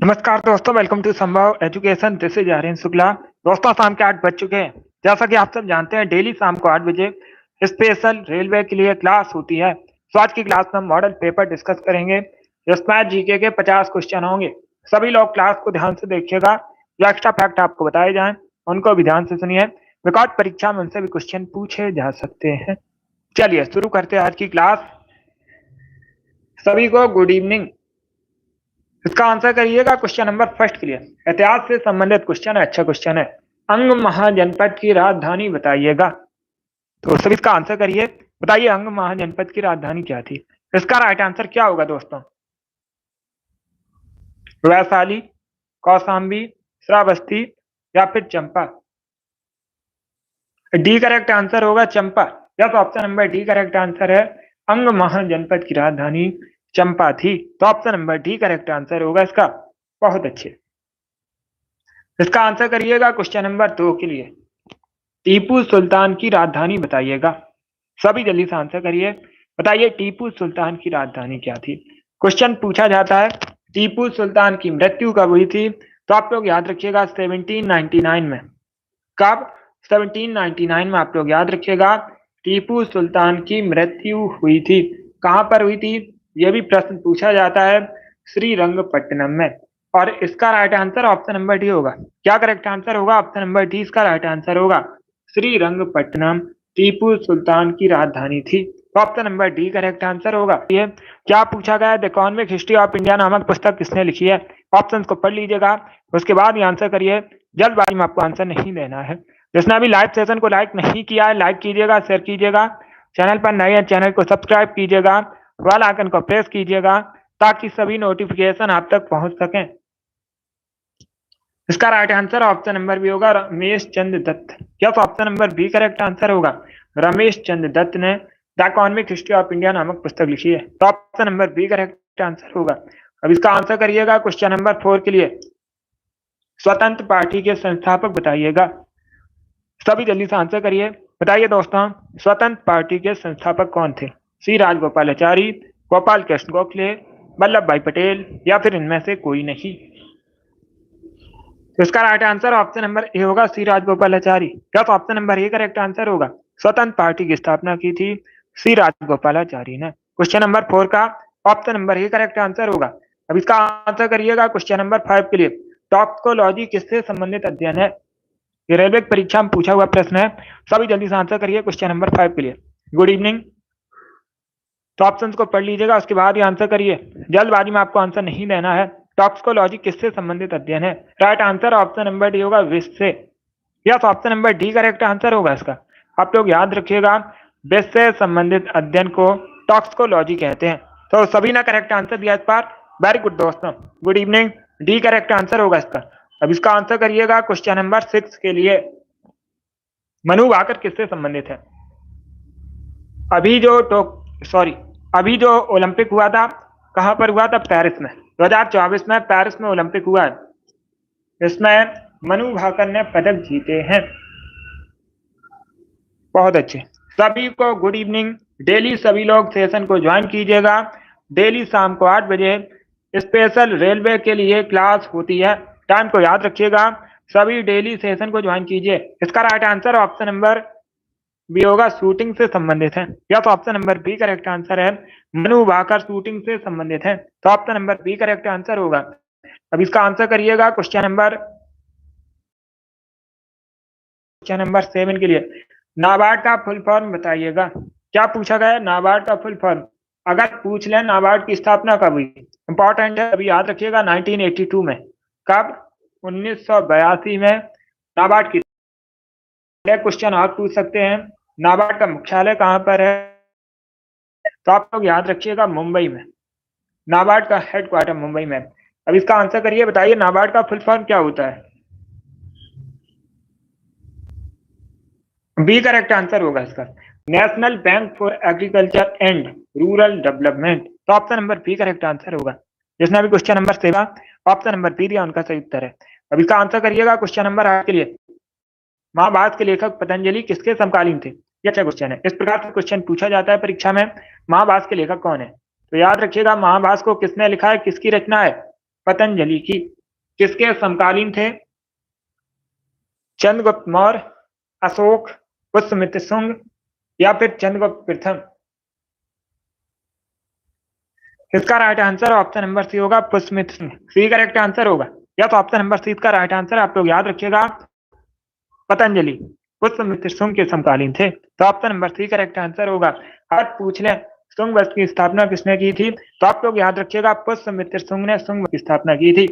नमस्कार दोस्तों, welcome to Sambhav education. This is Aryan Shukla. दोस्तों, शाम के 8 बज चुके हैं। जैसा कि आप सब जानते हैं, डेली शाम को 8 बजे स्पेशल रेलवे के लिए क्लास होती है। तो आज की क्लास में हम मॉडल पेपर डिस्कस करेंगे, जिसमें जीके के 50 क्वेश्चन होंगे। सभी लोग क्लास को ध्यान से देखिएगा। जो एक्स्ट्रा फैक्ट आपको बताए जाएं उनको भी ध्यान से सुनिए। रिकॉर्ड परीक्षा में उनसे भी क्वेश्चन पूछे जा सकते हैं। चलिए शुरू करते हैं आज की क्लास। सभी को गुड इवनिंग। इसका आंसर करिएगा क्वेश्चन नंबर फर्स्ट के लिए। इतिहास से संबंधित क्वेश्चन है, अच्छा क्वेश्चन है। अंग महाजनपद की राजधानी बताइएगा। तो सभी इसका आंसर करिए। बताइए अंग महाजनपद की राजधानी क्या थी। इसका राइट आंसर क्या होगा दोस्तों? वैशाली, कौशाम्बी, श्रावस्ती या फिर चंपा? डी करेक्ट आंसर होगा Champa. Yes, option number D correct answer है। अंग महाजनपद की राजधानी चंपा थी। तो option number D correct answer होगा इसका। बहुत अच्छे। इसका आंसर करिएगा क्वेश्चन नंबर 2 के लिए। टीपू सुल्तान की राजधानी बताइएगा। सभी जल्दी से आंसर करिए। बताइए टीपू सुल्तान की राजधानी क्या थी। क्वेश्चन पूछा जाता है टीपू सुल्तान की मृत्यु कब हुई थी। तो आप लोग याद रखिएगा 1799 में। कब? 1799 में आप लोग याद रखिएगा टीपू सुल्तान की मृत्यु हुई थी। कहां पर हुई थी यह भी प्रश्न पूछा जाता है। श्रीरंगपट्टनम में। और इसका right answer option number D होगा। क्या करेक्ट आंसर होगा? ऑप्शन नंबर डी इसका राइट आंसर होगा। श्रीरंगपट्टनम टीपू सुल्तान की राजधानी थी। तो option number D correct answer होगा। ये क्या पूछा गया है, the economic history of India नामक पुस्तक किसने लिखी है? ऑप्शन को पढ़ लीजिएगा, उसके बाद ही आंसर करिए। जल्दबाजी में आपको आंसर नहीं देना है। जिसने अभी लाइव सेशन को लाइक नहीं किया है, लाइक कीजिएगा, शेयर कीजिएगा। चैनल पर नए हैं, चैनल को सब्सक्राइब कीजिएगा, बेल आइकन को प्रेस कीजिएगा ताकि सभी नोटिफिकेशन आप तक पहुंच सकें। इसका right answer option number B होगा, Ramesh Chandra Dutt. Yes, option number B correct answer होगा। रमेश चंद्र दत्त ने the economic history of India नामक पुस्तक लिखी है। तो option number B correct answer होगा। अब इसका आंसर करिएगा क्वेश्चन नंबर 4 के लिए। स्वतंत्र पार्टी के संस्थापक बताइएगा। सभी जल्दी से आंसर करिए। बताइए दोस्तों, स्वतंत्र पार्टी के संस्थापक कौन थे? सी राजगोपालाचारी, गोपाल कृष्ण गोखले, वल्लभ भाई पटेल या फिर इनमें से कोई नहीं? तो इसका right answer option number A होगा, C Rajagopalachari. Yes, option number A correct answer होगा। स्वतंत्र पार्टी की स्थापना की थी सी राजगोपालाचारी ने। क्वेश्चन नंबर 4 का option number A correct answer होगा। अब इसका आंसर करिएगा क्वेश्चन नंबर 5 के लिए। टॉक्सिकोलॉजी किससे संबंधित अध्ययन है? ये रेलवे परीक्षा में पूछा हुआ प्रश्न है। सभी जल्दी से आंसर करिए क्वेश्चन नंबर 5 के लिए। Good evening. तो ऑप्शन को पढ़ लीजिएगा, उसके बाद ही आंसर करिए। जल्दबाजी में आपको आंसर नहीं देना है। टॉक्सिकोलॉजी किससे संबंधित अध्ययन है? Right answer option number D होगा, विष से। Yes, option number D correct answer होगा इसका। आप लोग याद रखिएगा, विष से संबंधित अध्ययन को टॉक्सिकोलॉजी कहते हैं। तो सभी ने करेक्ट आंसर दिया इस बार। वेरी गुड दोस्तों, good evening. D correct answer होगा इसका। अब इसका आंसर करिएगा क्वेश्चन नंबर 6 के लिए। मनु भाकर किससे संबंधित है? अभी जो ओलंपिक हुआ था, कहां पर हुआ था? पेरिस में। 2024 में पेरिस में ओलंपिक हुआ है। इसमें मनु भाकर ने पदक जीते हैं। बहुत अच्छे। सभी को गुड इवनिंग। डेली सभी लोग सेशन को ज्वाइन कीजिएगा। डेली शाम को 8 बजे स्पेशल रेलवे के लिए क्लास होती है। टाइम को याद रखिएगा। सभी डेली सेशन को ज्वाइन कीजिए। इसका right answer option number B होगा, शूटिंग से संबंधित है। या तो option number B correct answer है। मनु भाकर शूटिंग से संबंधित है। तो option number B correct answer होगा। अब इसका आंसर करिएगा क्वेश्चन नंबर 7 के लिए। नाबार्ड का फुल फॉर्म बताइएगा। क्या पूछा गया है? नाबार्ड का फुल फॉर्म अगर पूछ लें, नाबार्ड की स्थापना कब हुई? इंपॉर्टेंट है, अभी याद रखिएगा 1982 में। कब? 1982 में नाबार्ड की। क्वेश्चन आप पूछ सकते हैं, नाबार्ड का मुख्यालय कहां पर है? तो आप लोग याद रखिएगा मुंबई में। नाबार्ड का हेडक्वार्टर मुंबई में। अब इसका आंसर करिए। बताइए नाबार्ड का फुल फॉर्म क्या होता है? बी करेक्ट आंसर होगा इसका, national bank for agriculture and rural development. तो option number B correct answer होगा। जिसने अभी question number 7 option number B दिया, उनका सही उत्तर है। अब इसका आंसर करिएगा क्वेश्चन नंबर 8 के लिए। महाभारत के लेखक पतंजलि किसके समकालीन थे? ये अच्छा क्वेश्चन है। इस प्रकार से क्वेश्चन पूछा जाता है परीक्षा में, महाभारत के लेखक कौन है? तो याद रखिएगा, महाभारत को किसने लिखा है, किसकी रचना है? पतंजलि की। किसके समकालीन थे? चंद्रगुप्त मौर्य, अशोक, पुष्यमित्र शुंग या फिर चंद्रगुप्त प्रथम। इसका right answer option number C होगा, Pushyamitra Shunga. C correct answer होगा। या तो ऑप्शन नंबर सी इसका राइट आंसर, आप लोग याद रखिएगा, पतंजलि पुष्यमित्र शुंग के समकालीन थे, तो option number C correct answer होगा। आज पूछ लें शुंग वंश की स्थापना किसने की थी, तो आप लोग याद रखिएगा, पुष्यमित्र शुंग ने शुंग वंश की स्थापना की थी।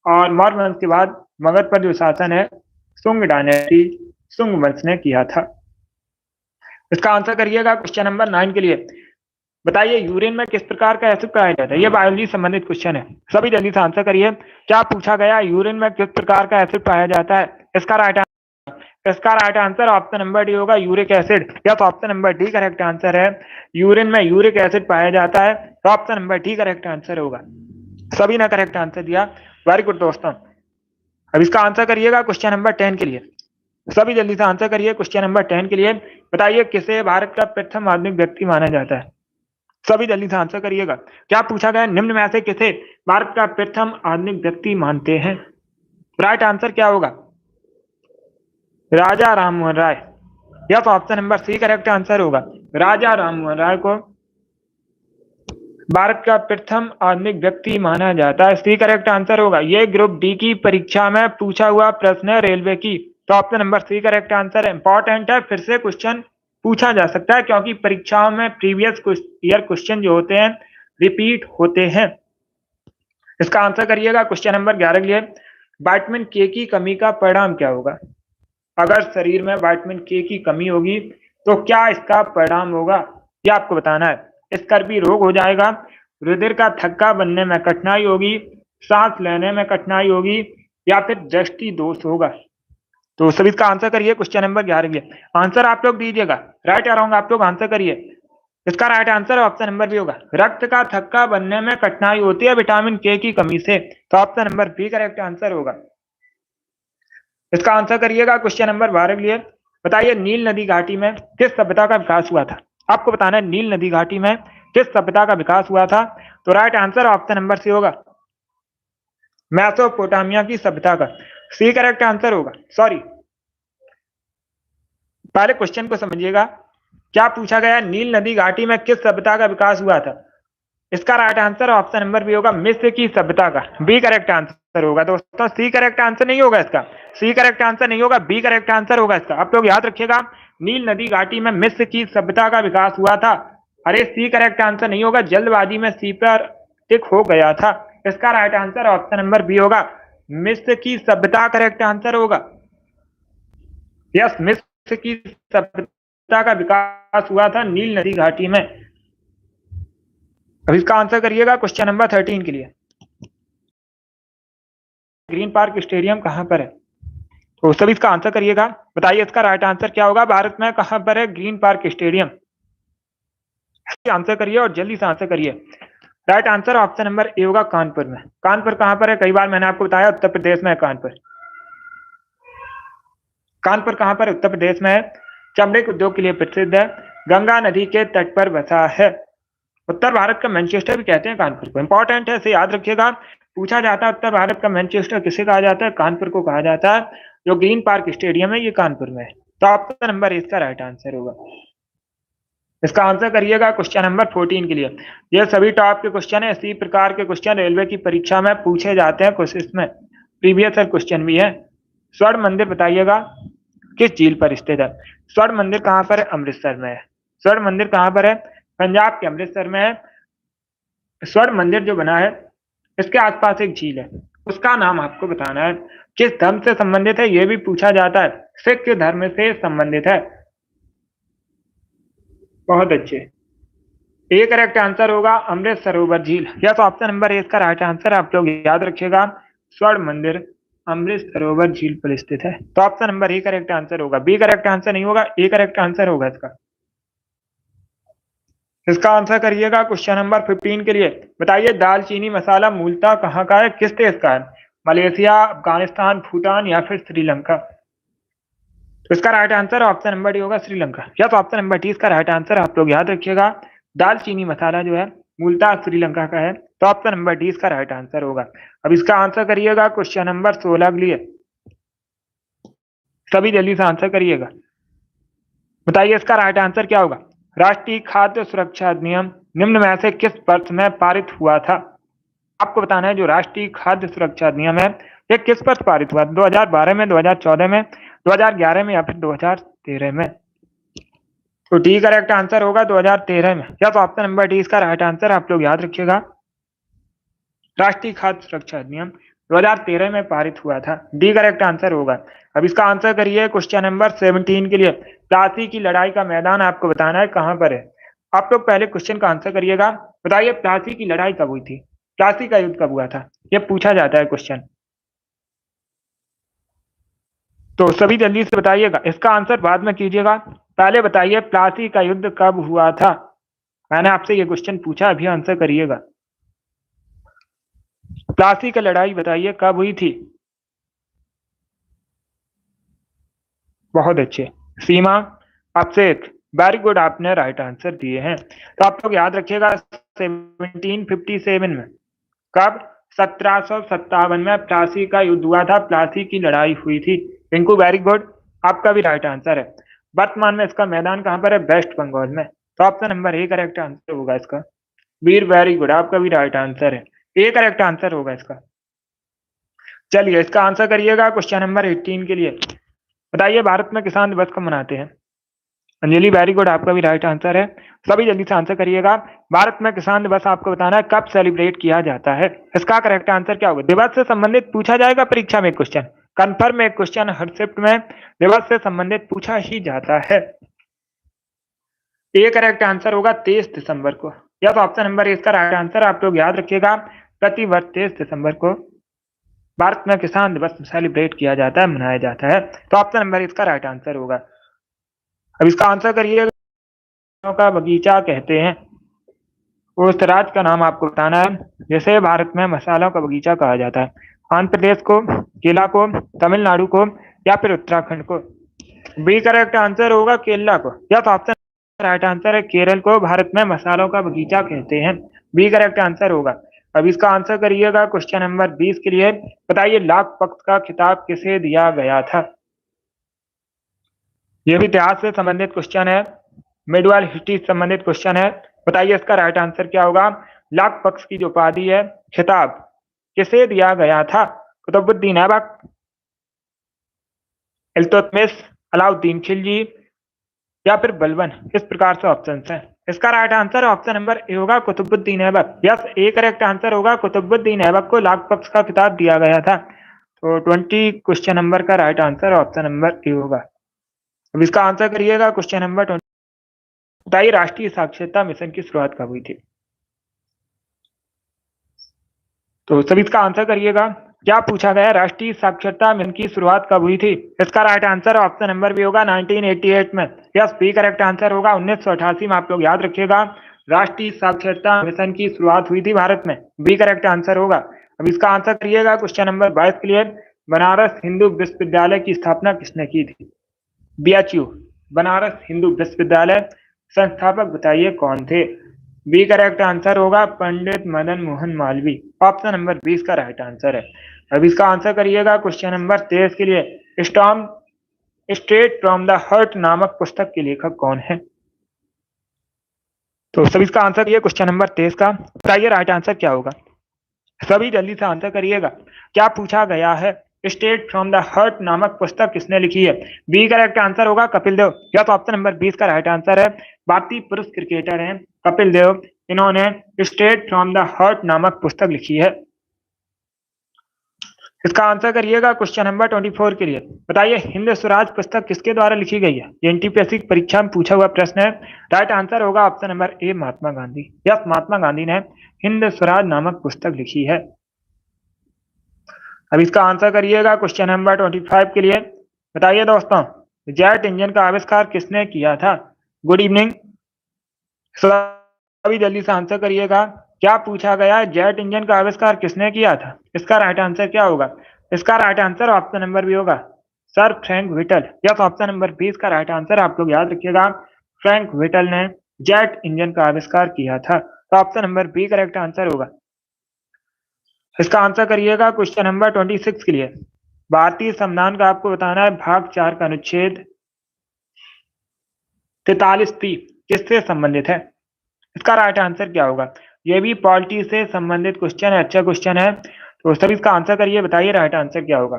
और मौर्य वंश के बाद मगध पर जो शासन है शुंग डायनेस्टी, शुंग वंश ने किया था। इसका आंसर करिएगा क्वेश्चन नंबर 9 के लिए। बताइए यूरिन में किस प्रकार का एसिड पाया जाता है? ये बायोलॉजी संबंधित क्वेश्चन है, सभी जल्दी से आंसर करिए। क्या पूछा गया? यूरिन में किस प्रकार का एसिड पाया जाता है? इसका right answer option number D होगा, यूरिक एसिड। या तो option number D correct answer है, यूरिन में यूरिक एसिड पाया जाता है, तो option number D correct answer होगा। सभी ने करेक्ट आंसर दिया, वेरी गुड दोस्तों। अब इसका आंसर करिएगा क्वेश्चन नंबर 10 के लिए। सभी जल्दी से आंसर करिए क्वेश्चन नंबर 10 के लिए। बताइए किसे भारत का प्रथम आधुनिक व्यक्ति माना जाता है? सभी जल्दी से आंसर करिएगा। क्या पूछा गया? निम्न में से किसे भारत का प्रथम आधुनिक व्यक्ति मानते हैं? राइट आंसर क्या होगा? राजा राममोहन राय। या तो option number C correct answer होगा, राजा राममोहन राय को भारत का प्रथम आधुनिक व्यक्ति माना जाता है। सी करेक्ट आंसर होगा। ये ग्रुप डी की परीक्षा में पूछा हुआ प्रश्न है रेलवे की, तो option number C correct answer है। इंपॉर्टेंट है, फिर से क्वेश्चन पूछा जा सकता है क्योंकि परीक्षाओं में प्रीवियस ईयर क्वेश्चन जो होते हैं रिपीट होते हैं। इसका आंसर करिएगा क्वेश्चन नंबर 11 के लिए। विटामिन के की कमी का परिणाम क्या होगा? अगर शरीर में विटामिन के की कमी होगी तो क्या इसका परिणाम होगा, ये आपको बताना है। स्कर्वी रोग हो जाएगा, रुधिर का थक्का बनने में कठिनाई होगी, सांस लेने में कठिनाई होगी या फिर दृष्टि दोष होगा। तो सभी इसका आंसर करिए क्वेश्चन नंबर 11 के। आंसर आप लोग दीजिएगा, राइट या रॉन्ग आप लोग आंसर करिए। इसका right answer option number B होगा, रक्त का थक्का बनने में कठिनाई होती है विटामिन के की कमी से, तो option number B correct answer होगा। इसका आंसर करिएगा क्वेश्चन नंबर 12 के लिए। बताइए नील नदी घाटी में किस सभ्यता का विकास हुआ था? आपको बताना है नील नदी घाटी में किस सभ्यता का विकास हुआ था, तो right answer option number C होगा, मेसोपोटामिया की सभ्यता का। सी करेक्ट आंसर होगा। सॉरी, पहले क्वेश्चन को समझिएगा। क्या पूछा गया? नील नदी घाटी में किस सभ्यता का विकास हुआ था? इसका right answer option number B होगा, मिस्र की सभ्यता का। बी करेक्ट आंसर होगा दोस्तों, सी करेक्ट आंसर नहीं होगा इसका। सी करेक्ट आंसर नहीं होगा, बी करेक्ट आंसर होगा इसका। आप लोग याद रखिएगा, नील नदी घाटी में मिस्र की सभ्यता का विकास हुआ था। अरे सी करेक्ट आंसर नहीं होगा, जल्दबाजी में सी पर टिक हो गया था। इसका right answer option number B होगा, मिस्र की सभ्यता करेक्ट आंसर होगा। यस, मिस्र की सभ्यता का विकास हुआ था नील नदी घाटी में। अब इसका आंसर करिएगा क्वेश्चन नंबर 13 के लिए। ग्रीन पार्क स्टेडियम कहां पर है? तो सभी इसका आंसर करिएगा। बताइए इसका राइट आंसर क्या होगा? भारत में कहां पर है ग्रीन पार्क स्टेडियम? आंसर करिए और जल्दी से आंसर करिए। Right answer option number A होगा, कानपुर में। कानपुर कहां पर है? कई बार मैंने आपको बताया, उत्तर प्रदेश में है कानपुर। कानपुर कहां पर है? उत्तर प्रदेश में है। चमड़े के उद्योग के लिए प्रसिद्ध है, गंगा नदी के तट पर बसा है। उत्तर भारत का मैनचेस्टर भी कहते हैं कानपुर को। इंपॉर्टेंट है, इसे याद रखिएगा। पूछा जाता है उत्तर भारत का मैनचेस्टर किसे कहा जाता है? कानपुर को कहा जाता है। जो ग्रीन पार्क स्टेडियम है ये कानपुर में है, तो ऑप्शन नंबर इसका राइट आंसर होगा। इसका आंसर करिएगा क्वेश्चन नंबर 14 के लिए। ये सभी टॉप के क्वेश्चन है, इसी प्रकार के क्वेश्चन रेलवे की परीक्षा में पूछे जाते हैं, कोशिश में प्रीवियस ईयर क्वेश्चन भी है। स्वर्ण मंदिर बताइएगा किस झील पर स्थित है? स्वर्ण मंदिर कहां पर है? अमृतसर में है। स्वर्ण मंदिर कहां पर है? पंजाब के अमृतसर में है। स्वर्ण मंदिर जो बना है इसके आसपास एक झील है, उसका नाम आपको बताना है। किस धर्म से संबंधित है यह भी पूछा जाता है, सिख धर्म से संबंधित है। बहुत अच्छे, ए करेक्ट आंसर होगा अमृत सरोवर झील। यह तो ऑप्शन नंबर ए इसका राइट आंसर, आप लोग याद रखिएगा। स्वर्ण मंदिर अमृत सरोवर झील पर स्थित है, तो option number A correct answer होगा। बी करेक्ट आंसर नहीं होगा, ए करेक्ट आंसर होगा इसका। इसका आंसर करिएगा क्वेश्चन नंबर 15 के लिए। बताइए दालचीनी मसाला मूलतः कहाँ का है, किस देश का है? मलेशिया, अफगानिस्तान, भूटान या फिर श्रीलंका? तो इसका right answer option number D होगा, श्रीलंका। या तो ऑप्शन नंबर डी इसका राइट आंसर, आप लोग याद रखिएगा। दालचीनी मसाला जो है मूलतः श्रीलंका का है। तो ऑप्शन नंबर डी इसका राइट आंसर होगा। अब इसका आंसर करिएगा क्वेश्चन नंबर 16 के लिए। सभी जल्दी से आंसर करिएगा। बताइए इसका राइट आंसर क्या होगा। राष्ट्रीय खाद्य सुरक्षा अधिनियम निम्न में से किस वर्ष में पारित हुआ था। आपको बताना है जो राष्ट्रीय खाद्य सुरक्षा अधिनियम है ये किस वर्ष पारित हुआ, 2012 में, 2014 में, 2011 में या फिर 2013 में। तो डी करेक्ट आंसर होगा 2013 में। या तो ऑप्शन नंबर डी इसका राइट आंसर, आप लोग याद रखिएगा। राष्ट्रीय खाद्य सुरक्षा अधिनियम 2013 में पारित हुआ था। डी करेक्ट आंसर होगा। अब इसका आंसर करिए क्वेश्चन नंबर 17 के लिए। प्लासी की लड़ाई का मैदान आपको बताना है कहां पर है। आप लोग पहले क्वेश्चन का आंसर करिएगा। बताइए प्लासी की लड़ाई कब हुई थी, प्लासी का युद्ध कब हुआ था, यह पूछा जाता है क्वेश्चन। तो सभी जल्दी से बताइएगा, इसका आंसर बाद में कीजिएगा। पहले बताइए प्लासी का युद्ध कब हुआ था। मैंने आपसे ये क्वेश्चन पूछा, अभी आंसर करिएगा। प्लासी की लड़ाई बताइए कब हुई थी। बहुत अच्छे सीमा, आपसे एक वेरी गुड, आपने राइट आंसर दिए हैं। तो आप लोग याद रखिएगा 1757 में, कब, 1757 में प्लासी का युद्ध हुआ था, प्लासी की लड़ाई हुई थी। रिंकू वेरी गुड, आपका भी राइट आंसर है। वर्तमान में इसका मैदान कहां पर है, वेस्ट बंगाल में। तो option number A correct answer होगा इसका। वीर वेरी गुड, आपका भी राइट आंसर है, ए करेक्ट आंसर होगा इसका। चलिए इसका आंसर करिएगा क्वेश्चन नंबर 18 के लिए। बताइए भारत में किसान दिवस कब मनाते हैं। अंजलि वेरी गुड, आपका भी राइट आंसर है। सभी जल्दी से आंसर करिएगा। भारत में किसान दिवस आपको बताना है कब सेलिब्रेट किया जाता है। इसका करेक्ट आंसर क्या होगा। दिवस से संबंधित पूछा जाएगा परीक्षा में क्वेश्चन, कन्फर्म में क्वेश्चन हर शिफ्ट में दिवस से संबंधित पूछा ही जाता है। ए करेक्ट आंसर होगा 23 दिसंबर को। या तो ऑप्शन नंबर इसका राइट आंसर, आप लोग याद रखिएगा। प्रति वर्ष 23 दिसंबर को भारत में किसान दिवस सेलिब्रेट किया जाता है, मनाया जाता है। तो ऑप्शन नंबर इसका राइट आंसर होगा। अब इसका आंसर करिएगा। का बगीचा कहते हैं उस राज्य का नाम आपको बताना है जैसे भारत में मसालों का बगीचा कहा जाता है। आंध्र प्रदेश को, केरला को, तमिलनाडु को या फिर उत्तराखंड को। बी करेक्ट आंसर होगा केरला को। या तो ऑप्शन राइट आंसर है केरल को भारत में मसालों का बगीचा कहते हैं। बी करेक्ट आंसर होगा। अब इसका आंसर करिएगा क्वेश्चन नंबर 20 के लिए। बताइए लाख पक्ष का खिताब किसे दिया गया था। यह भी इतिहास से संबंधित क्वेश्चन है, मिडवाल हिस्ट्री से संबंधित क्वेश्चन है। बताइए इसका राइट आंसर क्या होगा। लाख पक्ष की जो उपाधि है, खिताब किसे दिया गया था। कुतुबुद्दीन ऐबक, इल्तुतमिश, अलाउद्दीन खिलजी या फिर बलबन। इस प्रकार से ऑप्शन है। इसका right answer option number A होगा कुतुबुद्दीन ऐबक। यस, ए करेक्ट आंसर होगा। कुतुबुद्दीन ऐबक को लाख पक्ष का खिताब दिया गया था। तो 20 क्वेश्चन नंबर का right answer option number A होगा। अब इसका आंसर करिएगा क्वेश्चन नंबर 20। बताइए राष्ट्रीय साक्षरता मिशन की शुरुआत कब हुई थी। तो सभी इसका आंसर करिएगा। क्या पूछा गया, राष्ट्रीय साक्षरता मिशन की शुरुआत कब हुई थी। इसका right answer option number B होगा 1988 में। यस, बी करेक्ट आंसर होगा 1988 में। आप लोग याद रखिएगा राष्ट्रीय साक्षरता मिशन की शुरुआत हुई थी भारत में। बी करेक्ट आंसर होगा। अब इसका आंसर करिएगा क्वेश्चन नंबर 22 के लिए। बनारस हिंदू विश्वविद्यालय की स्थापना किसने की थी। BHU, बनारस हिंदू विश्वविद्यालय संस्थापक बताइए कौन थे। बी करेक्ट आंसर होगा पंडित मदन मोहन मालवीय। ऑप्शन नंबर 20 का राइट आंसर है। अब इसका आंसर करिएगा क्वेश्चन नंबर 23 के लिए। Storm straight from the heart नामक पुस्तक के लेखक कौन है। तो सभी इसका आंसर ये क्वेश्चन नंबर 23 का। बताइए राइट आंसर क्या होगा। सभी जल्दी से आंसर करिएगा। क्या पूछा गया है, स्टेट फ्रॉम द हार्ट नामक पुस्तक किसने लिखी है। बी करेक्ट आंसर होगा कपिल देव। या तो ऑप्शन नंबर 20 का राइट आंसर है। भारतीय पुरुष क्रिकेटर हैं कपिल देव, इन्होंने स्टेट फ्रॉम द हार्ट नामक पुस्तक लिखी है। इसका आंसर करिएगा क्वेश्चन नंबर 24 के लिए। बताइए हिंद स्वराज पुस्तक किसके द्वारा लिखी गई है। ये एनटीपीएससी परीक्षा में पूछा हुआ प्रश्न है। राइट आंसर होगा option number A Mahatma Gandhi. Yes, Mahatma Gandhi ने हिंद स्वराज नामक पुस्तक लिखी है। अब इसका आंसर करिएगा क्वेश्चन नंबर 25 के लिए। बताइए दोस्तों जेट इंजन का आविष्कार किसने किया था। गुड इवनिंग, सभी जल्दी से आंसर करिएगा। क्या पूछा गया है, जेट इंजन का आविष्कार किसने किया था। इसका राइट आंसर क्या होगा। इसका right answer option number B होगा sir Frank Whittle. Yes, option number 20 का राइट आंसर। आप लोग याद रखिएगा फ्रैंक व्हिटल ने जेट इंजन का आविष्कार किया था। तो option number B correct answer होगा। इसका आंसर करिएगा क्वेश्चन नंबर 26 के लिए। भारतीय संविधान का आपको बताना है भाग 4 का अनुच्छेद 43 किससे संबंधित है? इसका राइट आंसर क्या होगा? ये भी पॉलिटी से संबंधित क्वेश्चन है, अच्छा क्वेश्चन है, तो सभी इसका आंसर करिए, बताइए राइट आंसर क्या होगा।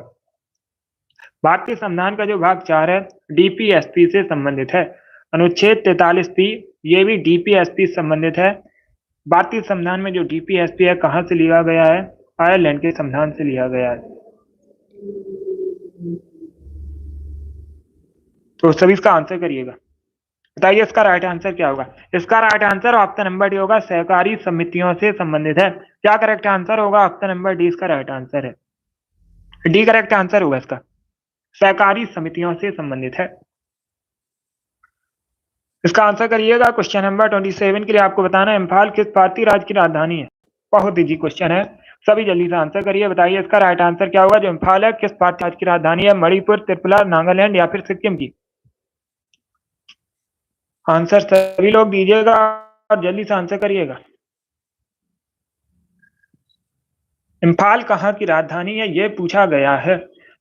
भारतीय संविधान का जो भाग 4 है डीपीएसपी से संबंधित है। अनुच्छेद 43 ये भी डीपीएसपी से संबंधित है। भारतीय संविधान में जो डीपीएसपी है कहां से लिया गया है? आयरलैंड के संविधान से लिया गया है। तो सभी इसका आंसर करिएगा, बताइए इसका राइट आंसर क्या होगा। इसका right answer option number D होगा, सहकारी समितियों से संबंधित है। क्या करेक्ट आंसर होगा? ऑप्शन नंबर डी इसका राइट आंसर है, डी करेक्ट आंसर होगा इसका, सहकारी समितियों से संबंधित है। इसका आंसर करिएगा क्वेश्चन नंबर 27 के लिए। आपको बताना है इम्फाल किस भारतीय राज्य की राजधानी है? बहुत इजी क्वेश्चन है, सभी जल्दी से आंसर करिए, बताइए इसका राइट आंसर क्या होगा। जो इम्फाल है किस भारतीय राज्य की राजधानी है? मणिपुर, त्रिपुरा, नागालैंड या फिर सिक्किम की? आंसर सभी लोग दीजिएगा और जल्दी से आंसर करिएगा। इम्फाल कहाँ की राजधानी है ये पूछा गया है।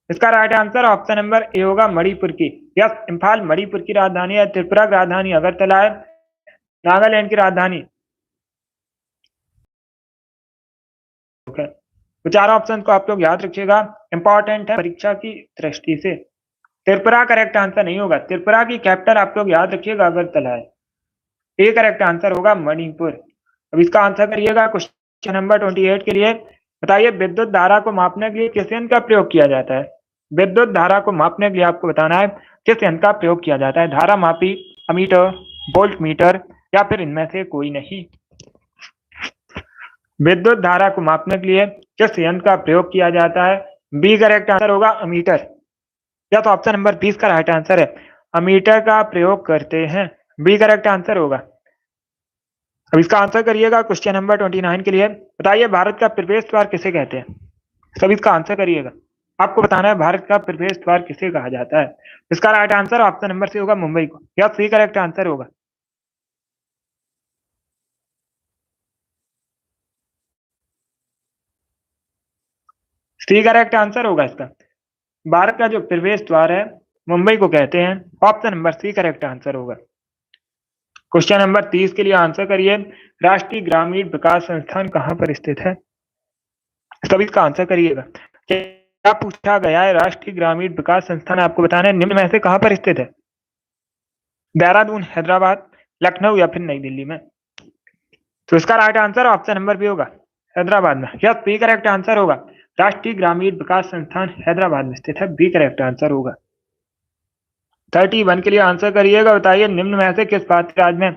इसका right answer option number A होगा, मणिपुर की। यस, इम्फाल मणिपुर की राजधानी है। त्रिपुरा की राजधानी अगरतला है। नागालैंड की राजधानी तो चारों ऑप्शन को आप लोग याद रखिएगा, इंपॉर्टेंट है परीक्षा की दृष्टि से। त्रिपुरा करेक्ट आंसर नहीं होगा, त्रिपुरा की कैपिटल आप लोग याद रखिएगा अगरतला है। ए करेक्ट आंसर होगा मणिपुर। अब इसका आंसर करिएगा क्वेश्चन नंबर 28 के लिए। बताइए विद्युत धारा को मापने के लिए किस यंत्र का प्रयोग किया जाता है? विद्युत धारा को मापने के लिए आपको बताना है किस यंत्र का प्रयोग किया जाता है? धारा मापी, अमीटर, वोल्ट मीटर या फिर इनमें से कोई नहीं? विद्युत धारा को मापने के लिए किस यंत्र का प्रयोग किया जाता है? बी करेक्ट आंसर होगा, अमीटर। या तो ऑप्शन नंबर 20 का राइट आंसर है, अमीटर का प्रयोग करते हैं, बी करेक्ट आंसर होगा। अब इसका आंसर करिएगा क्वेश्चन नंबर 29 के लिए। बताइए भारत का प्रवेश द्वार किसे कहते हैं? सभी इसका आंसर करिएगा, आपको बताना है भारत का प्रवेश द्वार किसे कहा जाता है। इसका right answer option number C होगा, मुंबई को। या सी करेक्ट आंसर होगा। सी करेक्ट आंसर होगा इसका। भारत का जो प्रवेश द्वार है मुंबई को कहते हैं, option number C correct answer होगा। क्वेश्चन नंबर 30 के लिए आंसर करिए। राष्ट्रीय ग्रामीण विकास संस्थान कहां पर स्थित है? सभी इसका आंसर करिएगा। क्या पूछा गया है? राष्ट्रीय ग्रामीण विकास संस्थान आपको बताना है निम्न में से कहां पर स्थित है? देहरादून, हैदराबाद, लखनऊ या फिर नई दिल्ली में? तो इसका right answer option number B होगा, हैदराबाद में। यस, बी करेक्ट आंसर होगा। राष्ट्रीय ग्रामीण विकास संस्थान हैदराबाद में स्थित है, बी करेक्ट आंसर होगा। 31 के लिए आंसर करिएगा। बताइए निम्न में से किस भारतीय राज्य में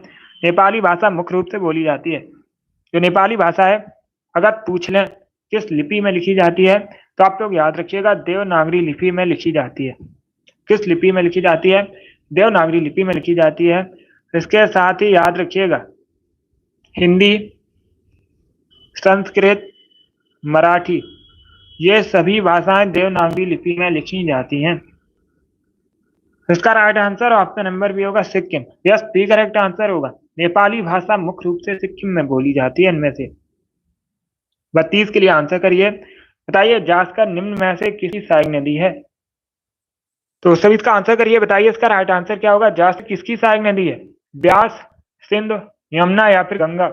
नेपाली भाषा मुख्य रूप से बोली जाती है? जो नेपाली भाषा है अगर पूछ लें किस लिपि में लिखी जाती है तो आप लोग याद रखिएगा देवनागरी लिपि में लिखी जाती है। किस लिपि में लिखी जाती है? देवनागरी लिपि में लिखी जाती है। इसके साथ ही याद रखिएगा हिंदी, संस्कृत, मराठी ये सभी भाषाएं देवनागरी लिपि में लिखी जाती हैं। इसका right answer option number B होगा, Sikkim. Yes, B correct answer होगा। नेपाली भाषा मुख्य रूप से सिक्किम में बोली जाती है इनमें से। 32 के लिए आंसर करिए। बताइए जास्कर निम्न में से किसी सहायक नदी है? तो सभी इसका आंसर करिए, बताइए इसका राइट आंसर क्या होगा। जास्कर किसकी सहायक नदी है? ब्यास, सिंध, यमुना या फिर गंगा?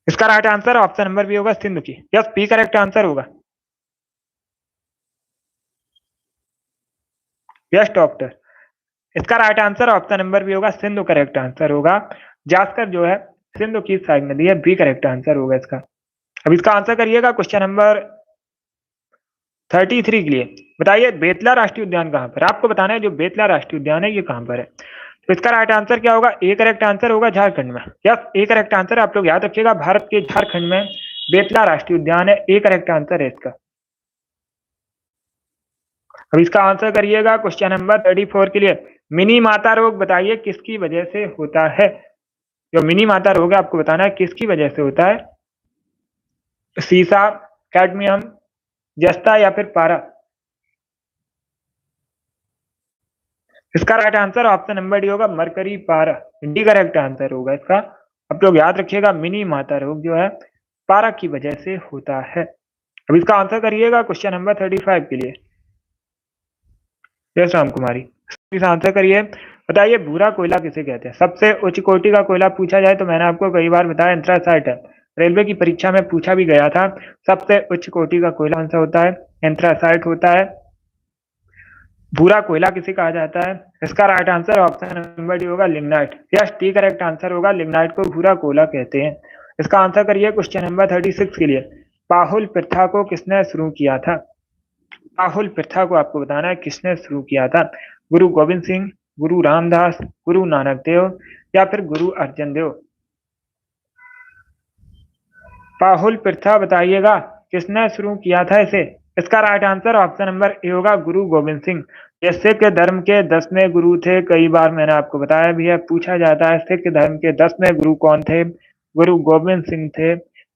इसका right answer option number B होगा, सिंध की। यस, बी करेक्ट आंसर होगा। यस डॉक्टर, इसका right answer option number B होगा, सिंधु करेक्ट आंसर होगा। जास्कर जो है सिंधु की सहायक नदी है, बी करेक्ट आंसर होगा इसका। अब इसका आंसर करिएगा क्वेश्चन नंबर 33 के लिए। बताइए बेतला राष्ट्रीय उद्यान कहां पर? आपको बताना है जो बेतला राष्ट्रीय उद्यान है ये कहां पर है। तो इसका राइट आंसर क्या होगा? ए करेक्ट आंसर होगा, झारखंड में। यस, ए करेक्ट आंसर आप लोग याद रखिएगा, भारत के झारखंड में बेतला राष्ट्रीय उद्यान है, ए करेक्ट आंसर है इसका। अब इसका आंसर करिएगा क्वेश्चन नंबर 34 के लिए। मिनी माता रोग बताइए किसकी वजह से होता है? जो मिनी माता रोग है आपको बताना है किसकी वजह से होता है। सीसा, कैडमियम, जस्ता या फिर पारा? इसका right answer option number D होगा, मरकरी पारा, डी करेक्ट आंसर होगा इसका। अब लोग याद रखिएगा मिनी माता रोग जो है पारा की वजह से होता है। अब इसका आंसर करिएगा क्वेश्चन नंबर 35 के लिए। यस राम कुमारी, इस आंसर करिए। बताइए भूरा कोयला किसे कहते हैं? सबसे उच्च कोटि का कोयला पूछा जाए तो मैंने आपको कई बार बताया एंथ्रासाइट है। रेलवे की परीक्षा में पूछा भी गया था। सबसे उच्च कोटि का कोयला कौन सा होता है? एंथ्रासाइट होता है। भूरा कोयला किसे कहा जाता है? इसका right answer option number D होगा lignite. Yes, T correct answer होगा, लिग्नाइट को भूरा कोयला कहते हैं। इसका आंसर करिए क्वेश्चन नंबर 36 के लिए। पाहुल प्रथा को किसने शुरू किया था? पाहुल प्रथा को आपको बताना है किसने शुरू किया था। गुरु गोविंद सिंह, गुरु रामदास, गुरु नानक देव या फिर गुरु अर्जन देव? पाहुल प्रथा बताइएगा किसने शुरू किया था इसे। इसका right answer option number A होगा गुरु गोविंद सिंह। ये सिख धर्म के 10वें गुरु थे। कई बार मैंने आपको बताया भी है, पूछा जाता है सिख धर्म के 10वें गुरु कौन थे? गुरु गोविंद सिंह थे।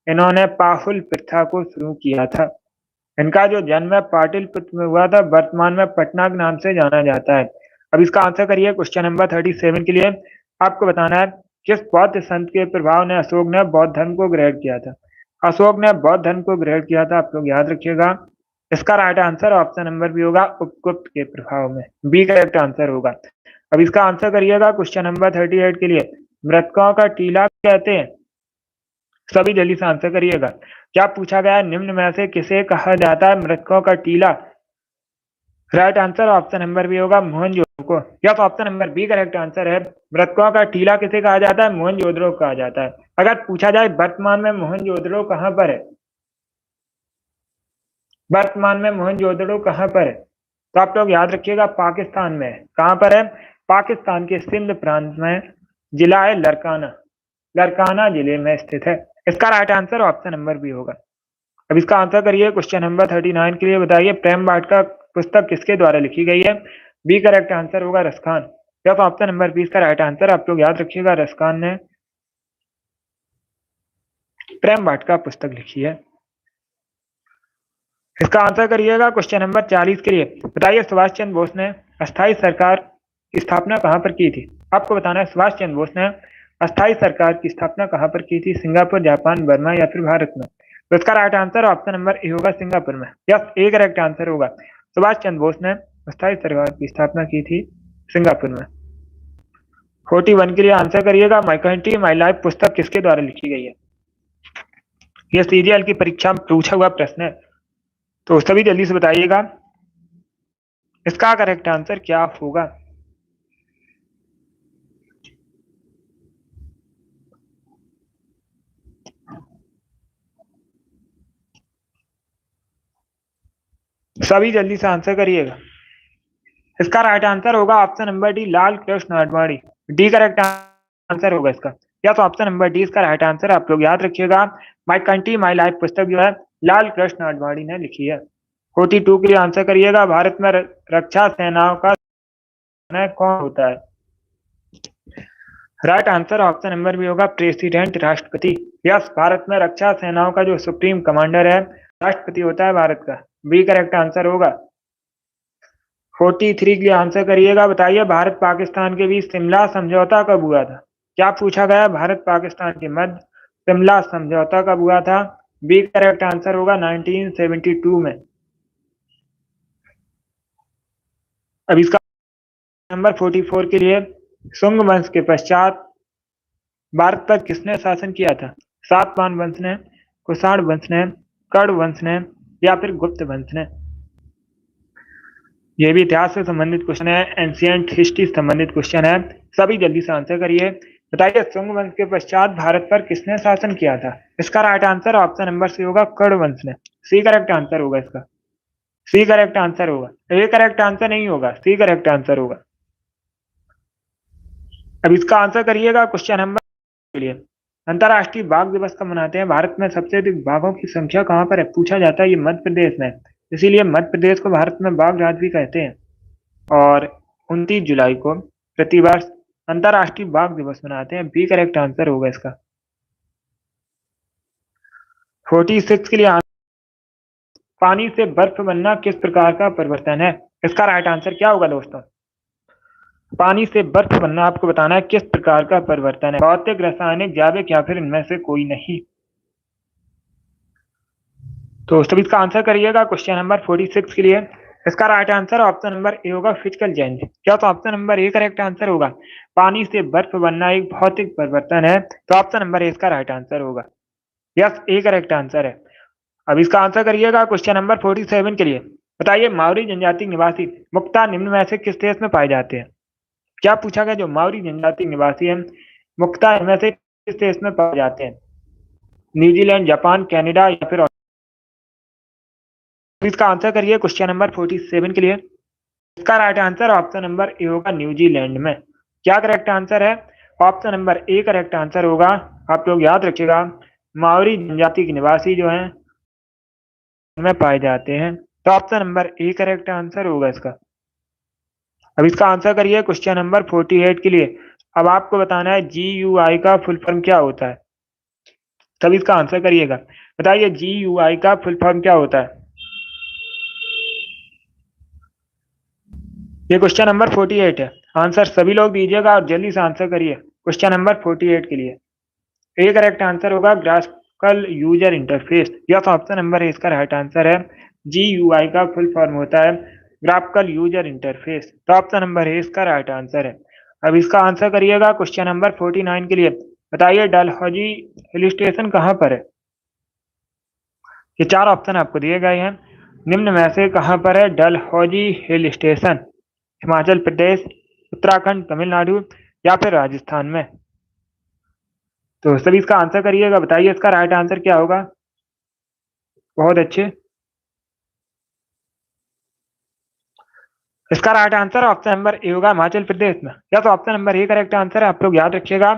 इन्होंने पाहुल प्रथा को शुरू किया था। इनका जो जन्म है पाटलिपुत्र में हुआ था, वर्तमान में पटना के नाम से जाना जाता है। अब इसका आंसर करिए क्वेश्चन नंबर 37 के लिए। आपको बताना है किस बौद्ध संत के प्रभाव ने अशोक ने बौद्ध धर्म को ग्रहण किया था? अशोक ने बौद्ध धर्म को ग्रहण किया था, आप लोग याद रखिएगा। इसका right answer option number B होगा उपगुप्त के प्रभाव में। बी करेक्ट आंसर होगा। अब इसका आंसर करिएगा क्वेश्चन नंबर 38 के लिए। मृतकों का टीला कहते हैं? सभी जल्दी से आंसर करिएगा। क्या पूछा गया? निम्न में से किसे कहा जाता है मृतकों का टीला? Right answer option number B होगा मोहनजोदड़ो को। Yes, option number B correct answer है। मृतकों का टीला किसे कहा जाता है? मोहनजोदड़ो कहा जाता है। अगर पूछा जाए वर्तमान में मोहनजोदड़ो कहां पर है? वर्तमान में मोहनजोदड़ो कहां पर है? तो आप लोग याद रखिएगा पाकिस्तान में। कहां पर है? पाकिस्तान के सिंध प्रांत में। जिला है लरकाना। लरकाना जिले में स्थित है। इसका right answer option number B होगा। अब इसका आंसर करिए क्वेश्चन नंबर 39 के लिए। बताइए प्रेम वाटिका पुस्तक किसके द्वारा लिखी गई है? बी करेक्ट आंसर होगा रसखान। जब ऑप्शन नंबर 20 का राइट आंसर आप लोग याद रखिएगा, रसखान ने प्रेम वाटिका पुस्तक लिखी है। इसका आंसर करिएगा क्वेश्चन नंबर 40 के लिए। बताइए सुभाष चंद्र बोस ने अस्थायी सरकार की स्थापना कहां पर की थी? आपको बताना है सुभाष चंद्र बोस ने अस्थायी सरकार की स्थापना कहां पर की थी? सिंगापुर, जापान, बर्मा या फिर भारत में? तो इसका right answer option number A होगा सिंगापुर में। यस, ए करेक्ट आंसर होगा। सुभाष चंद्र बोस ने अस्थायी सरकार की स्थापना की थी सिंगापुर में। 41 के लिए आंसर करिएगा। माई कंट्री माई लाइफ पुस्तक किसके द्वारा लिखी गई है? यह सीजीएल की परीक्षा में पूछा हुआ प्रश्न है, तो सभी जल्दी से बताइएगा इसका करेक्ट आंसर क्या होगा। सभी जल्दी से आंसर करिएगा। इसका राइट आंसर होगा option number D Lal Krishna Advani. D correct answer होगा इसका। या तो ऑप्शन नंबर डी इसका राइट आंसर। आप लोग याद रखिएगा माई कंट्री माई लाइफ पुस्तक जो है लाल कृष्ण आडवाणी ने लिखी है। 42 के लिए आंसर करिएगा। भारत में रक्षा सेनाओं का कौन होता है? Right answer option number B होगा प्रेसिडेंट, राष्ट्रपति। यस, भारत में रक्षा सेनाओं का जो सुप्रीम कमांडर है राष्ट्रपति होता है भारत का। बी करेक्ट आंसर होगा। 43 के लिए आंसर करिएगा। बताइए भारत पाकिस्तान के बीच शिमला समझौता कब हुआ था? क्या पूछा गया? भारत पाकिस्तान के मध्य शिमला समझौता कब हुआ था? बी करेक्ट आंसर होगा 1972 में। अब इसका नंबर 44 के लिए। शुंग वंश के पश्चात भारत पर किसने शासन किया था? सातवाहन वंश ने, कुषाण वंश ने, कर्ण वंश ने या फिर गुप्त वंश ने? यह भी इतिहास से संबंधित क्वेश्चन है, एंशिएंट हिस्ट्री से संबंधित क्वेश्चन है। सभी जल्दी से आंसर करिए। बताइए शुंग वंश के पश्चात भारत पर किसने शासन किया था? इसका right answer option number C होगा कर्ण वंश ने। सी करेक्ट आंसर होगा इसका। सी करेक्ट आंसर होगा। ए करेक्ट आंसर नहीं होगा, सी करेक्ट आंसर होगा। अब इसका आंसर करिएगा क्वेश्चन नंबर के लिए। अंतरराष्ट्रीय बाघ दिवस कब मनाते हैं? भारत में सबसे अधिक बाघों की संख्या कहां पर है? पूछा जाता है ये मध्य प्रदेश में, इसीलिए मध्य प्रदेश को भारत में बाघ राज्य भी कहते हैं। और 29 जुलाई को प्रतिवर्ष अंतरराष्ट्रीय बाघ दिवस मनाते हैं। बी करेक्ट आंसर होगा इसका। 46 के लिए पानी से बर्फ बनना किस प्रकार का परिवर्तन है? इसका राइट आंसर क्या होगा दोस्तों? पानी से बर्फ बनना आपको बताना है किस प्रकार का परिवर्तन है, भौतिक, रासायनिक, जैविक या फिर इनमें से कोई नहीं। तो सभी इसका आंसर करिएगा क्वेश्चन नंबर 46 के लिए। इसका right answer option number A होगा, फिजिकल चेंज। क्या तो option number A correct answer होगा, पानी से बर्फ बनना एक भौतिक परिवर्तन है, तो ऑप्शन नंबर ए इसका राइट आंसर होगा। यस, ए करेक्ट आंसर है। अब इसका आंसर करिएगा क्वेश्चन नंबर 47 के लिए। बताइए, मावरी जनजाति निवासी मुख्यतः निम्न में से किस देश में पाए जाते हैं? क्या पूछा गया, जो मावरी जनजाति निवासी है मुख्यतः इनमें से किस देश में पाए जाते हैं? न्यूजीलैंड, जापान, कनाडा या फिर इसका आंसर करिए क्वेश्चन नंबर 47 के लिए। इसका right answer option number A होगा, न्यूजीलैंड में। क्या करेक्ट आंसर है? Option number A correct answer होगा। आप लोग याद रखिएगा, मावरी जनजाति के निवासी जो हैं में पाए जाते हैं, तो option number A correct answer होगा इसका। अब इसका आंसर करिए क्वेश्चन नंबर 48 के लिए। अब आपको बताना है GUI का फुल फॉर्म क्या होता है, तब इसका आंसर करिएगा। बताइए, GUI का फुल फॉर्म क्या होता है? ये क्वेश्चन नंबर 48 है। आंसर सभी लोग दीजिएगा और जल्दी से आंसर करिए क्वेश्चन नंबर 48 के लिए। ए करेक्ट आंसर होगा, ग्राफिकल यूजर इंटरफेस। यह ऑप्शन नंबर है इसका राइट आंसर है। GUI का फुल फॉर्म होता है ग्राफिकल यूजर इंटरफेस, तो ऑप्शन नंबर है इसका राइट आंसर है। अब इसका आंसर करिएगा क्वेश्चन नंबर 49 के लिए। बताइए, डलहौजी हिल स्टेशन कहाँ पर है? ये चार ऑप्शन आपको दिए गए हैं, निम्न में से कहाँ पर है डलहौजी हिल स्टेशन? हिमाचल प्रदेश, उत्तराखंड, तमिलनाडु या फिर राजस्थान में? तो सभी इसका आंसर करिएगा। बताइए इसका राइट आंसर क्या होगा। बहुत अच्छे, इसका right answer option number A होगा, हिमाचल प्रदेश में। या तो option number A correct answer है। आप लोग याद रखिएगा,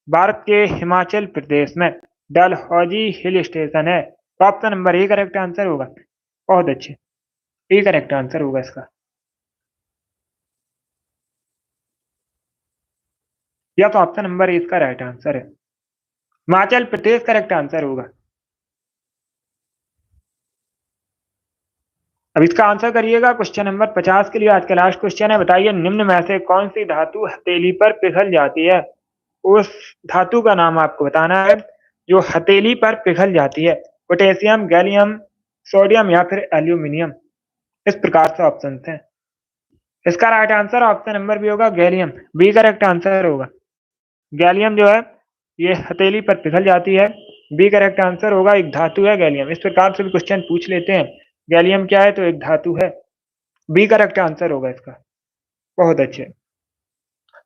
भारत के हिमाचल प्रदेश में डलहौजी हिल स्टेशन है, तो option number A correct answer होगा। बहुत अच्छे, ए करेक्ट आंसर होगा इसका। या तो ऑप्शन नंबर ए इसका राइट आंसर है, हिमाचल प्रदेश करेक्ट आंसर होगा। अब इसका आंसर करिएगा क्वेश्चन नंबर 50 के लिए। आज का लास्ट क्वेश्चन है। बताइए, निम्न में से कौन सी धातु हथेली पर पिघल जाती है? उस धातु का नाम आपको बताना है जो हथेली पर पिघल जाती है। पोटेशियम, गैलियम, सोडियम या फिर एल्यूमिनियम? इस प्रकार से ऑप्शन हैं। इसका right answer option number B होगा, गैलियम। बी करेक्ट आंसर होगा। गैलियम जो है ये हथेली पर पिघल जाती है। बी करेक्ट आंसर होगा, एक धातु है गैलियम। इस प्रकार से भी क्वेश्चन पूछ लेते हैं, गैलियम क्या है, तो एक धातु है। बी करेक्ट आंसर होगा इसका। बहुत अच्छे,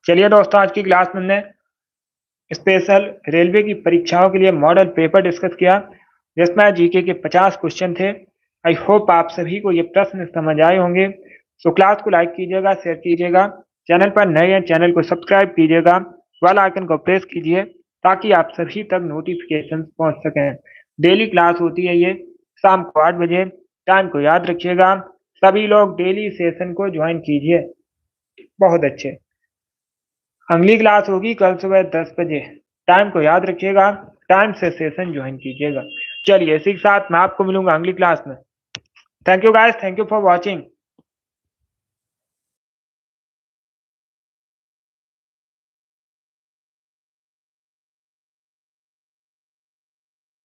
चलिए दोस्तों, आज की क्लास में हमने स्पेशल रेलवे की परीक्षाओं के लिए मॉडल पेपर डिस्कस किया, जिसमें जीके के 50 क्वेश्चन थे। आई होप आप सभी को ये प्रश्न समझ आए होंगे। सो क्लास को लाइक कीजिएगा, शेयर कीजिएगा, चैनल पर नए हैं चैनल को सब्सक्राइब कीजिएगा, बेल आइकन को प्रेस कीजिए ताकि आप सभी तक नोटिफिकेशन पहुंच सकें। डेली क्लास होती है ये शाम को 8 बजे। टाइम को याद रखिएगा, सभी लोग डेली सेशन को ज्वाइन कीजिए। बहुत अच्छे, अगली क्लास होगी कल सुबह 10 बजे। टाइम को याद रखिएगा, टाइम से सेशन ज्वाइन कीजिएगा। चलिए, इसी के साथ मैं आपको मिलूंगा अगली क्लास में। Thank you guys, thank you for watching.